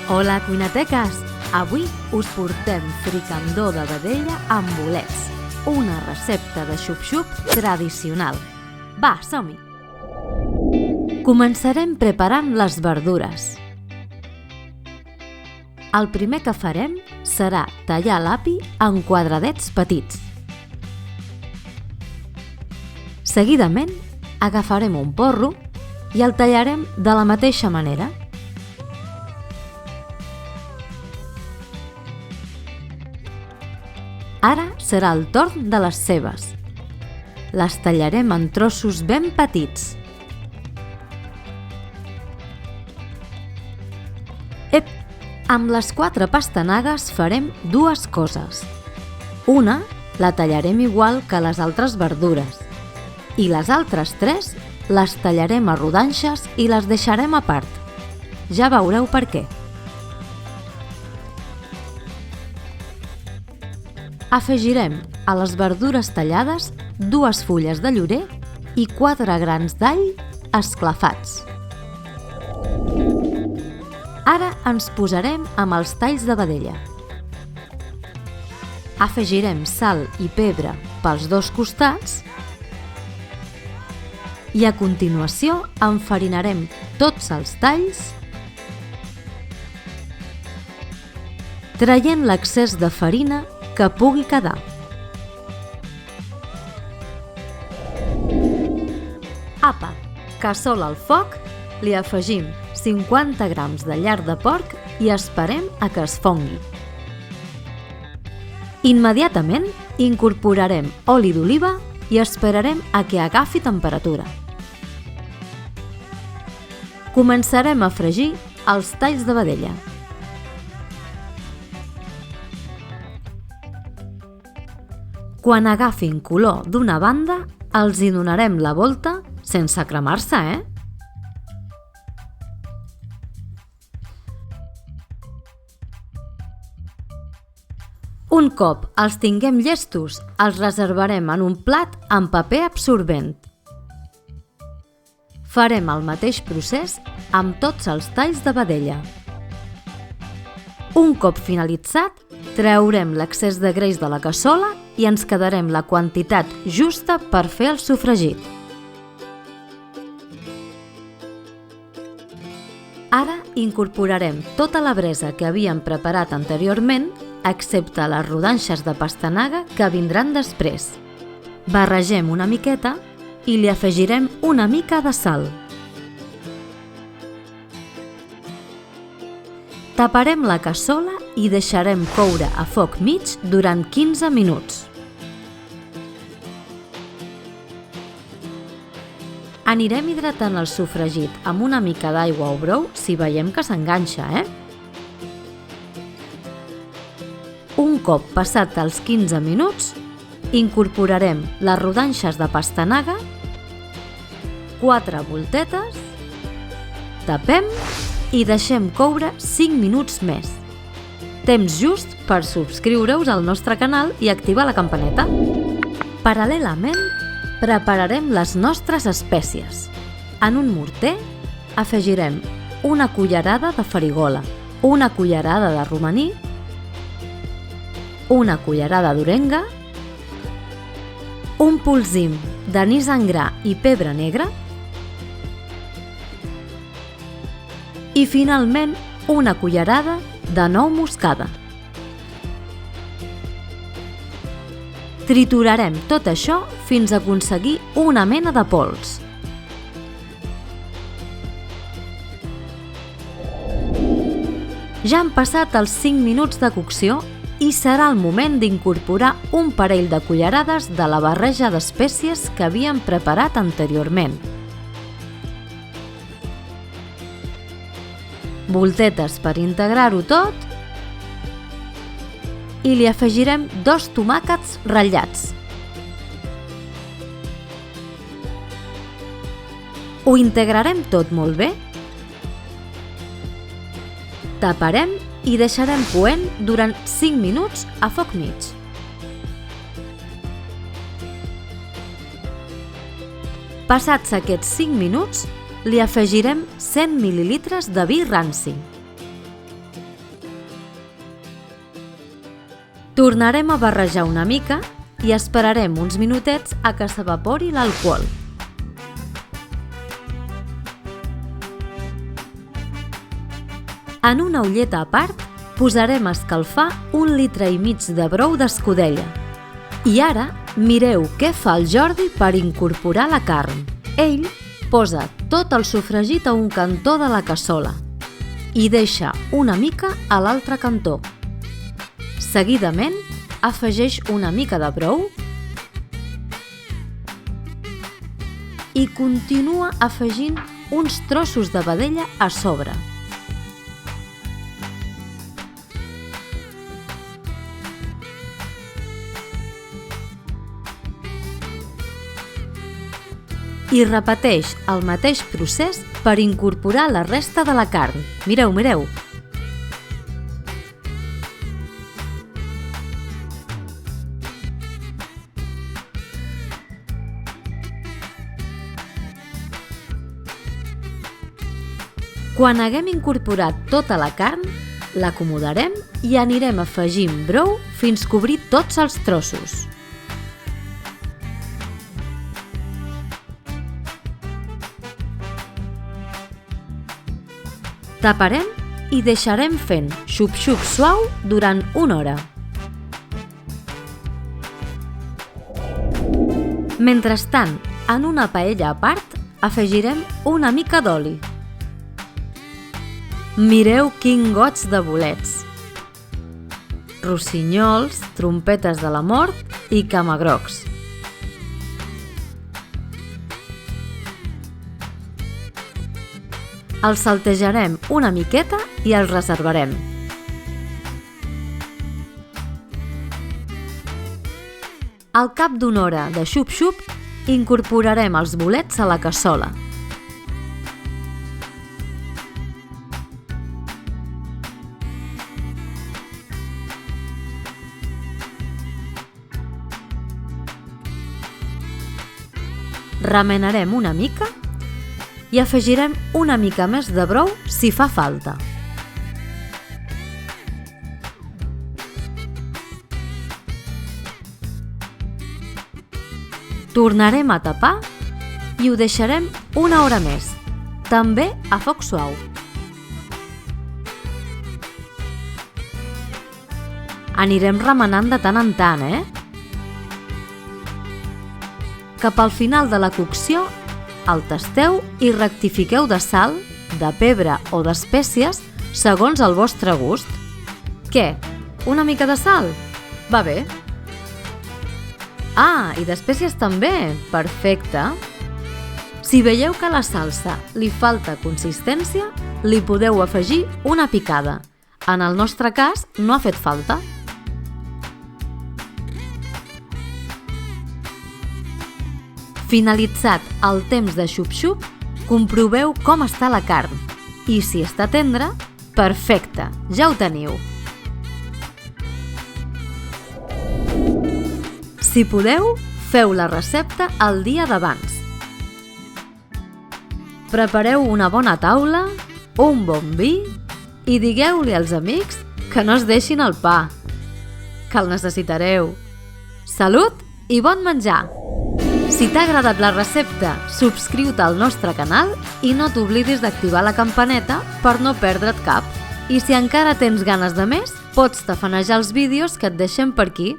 Hola, cuinateques! Avui us portem fricandó de vedella amb bolets, una recepta de xup-xup tradicional. Va, som-hi! Començarem preparant les verdures. El primer que farem serà tallar l'api en quadradets petits. Seguidament, agafarem un porro i el tallarem de la mateixa manera. Ara serà el torn de les cebes. Les tallarem en trossos ben petits. Amb les 4 pastanagues farem dues coses. Una la tallarem igual que les altres verdures i les altres 3 les tallarem a rodanxes i les deixarem a part. Ja veureu per què. Afegirem a les verdures tallades 2 fulles de llorer i 4 grans d'all esclafats. Ara ens posarem amb els talls de vedella. Afegirem sal i pebre pels 2 costats i a continuació enfarinarem tots els talls, traient l'excés de farina que pugui quedar. Apa, cassola al foc, li afegim 50 grams de llard de porc i esperem a que es fongui. Immediatament incorporarem oli d'oliva i esperarem a que agafi temperatura. Començarem a fregir els talls de vedella. Quan agafin color d'una banda, els hi donarem la volta sense cremar-se, Un cop els tinguem llestos, els reservarem en un plat amb paper absorbent. Farem el mateix procés amb tots els talls de vedella. Un cop finalitzat, traurem l'excés de greix de la cassola i ens quedarem la quantitat justa per fer el sofregit. Ara incorporarem tota la bresa que havíem preparat anteriorment, excepte les rodanxes de pastanaga que vindran després. Barregem una miqueta i li afegirem una mica de sal. Taparem la cassola i deixarem coure a foc mig durant 15 minuts. Anirem hidratant el sofregit amb una mica d'aigua o brou si veiem que s'enganxa, Un cop passat els 15 minuts, incorporarem les rodanxes de pastanaga, 4 voltetes, tapem i deixem coure 5 minuts més. Temps just per subscriure-us al nostre canal i activar la campaneta. Paral·lelament, prepararem les nostres espècies. En un morter afegirem una cullerada de farigola, una cullerada de romaní, una cullerada d'orenga, un polsim d'anís en gra i pebre negre i finalment una cullerada de nou moscada. Triturarem tot això fins a aconseguir una mena de pols. Ja han passat els 5 minuts de cocció i serà el moment d'incorporar un parell de cullerades de la barreja d'espècies que havíem preparat anteriorment. Voltetes per integrar-ho tot i li afegirem 2 tomàquets ratllats. Ho integrarem tot molt bé. Taparem i deixarem coent durant 5 minuts a foc mig. Passats aquests 5 minuts, li afegirem 100 ml de vi ranci. Tornarem a barrejar una mica i esperarem uns minutets a que s'evapori l'alcohol. En una olleta a part, posarem a escalfar 1,5 litres de brou d'escudella. I ara mireu què fa el Jordi per incorporar la carn. Ell posa tot el sofregit a un cantó de la cassola i deixa una mica a l'altre cantó. Seguidament, afegeix una mica de brou i continua afegint uns trossos de vedella a sobre. I repeteix el mateix procés per incorporar la resta de la carn. Mireu, mireu! Quan haguem incorporat tota la carn, l'acomodarem i anirem afegint brou fins cobrir tots els trossos. Taparem i deixarem fent xup-xup suau durant 1 hora. Mentrestant, en una paella a part, afegirem una mica d'oli. Mireu quin goig de bolets! Rossinyols, trompetes de la mort i camagrocs. Els saltejarem una miqueta i els reservarem. Al cap d'una hora de xup-xup, incorporarem els bolets a la cassola. Remenarem una mica i afegirem una mica més de brou si fa falta. Tornarem a tapar i ho deixarem 1 hora més, també a foc suau. Anirem remenant de tant en tant, Cap al final de la cocció, el tasteu i rectifiqueu de sal, de pebre o d'espècies segons el vostre gust. Què? Una mica de sal? Va bé. Ah, i d'espècies també! Perfecte! Si veieu que a la salsa li falta consistència, li podeu afegir una picada. En el nostre cas, no ha fet falta. Finalitzat el temps de xup-xup, comproveu com està la carn i si està tendra, perfecte, ja ho teniu. Si podeu, feu la recepta el dia d'abans. Prepareu una bona taula, un bon vi i digueu-li als amics que no es deixin el pa, que el necessitareu. Salut i bon menjar! Si t'ha agradat la recepta, subscriu-te al nostre canal i no t'oblidis d'activar la campaneta per no perdre't cap. I si encara tens ganes de més, pots tafanejar els vídeos que et deixem per aquí.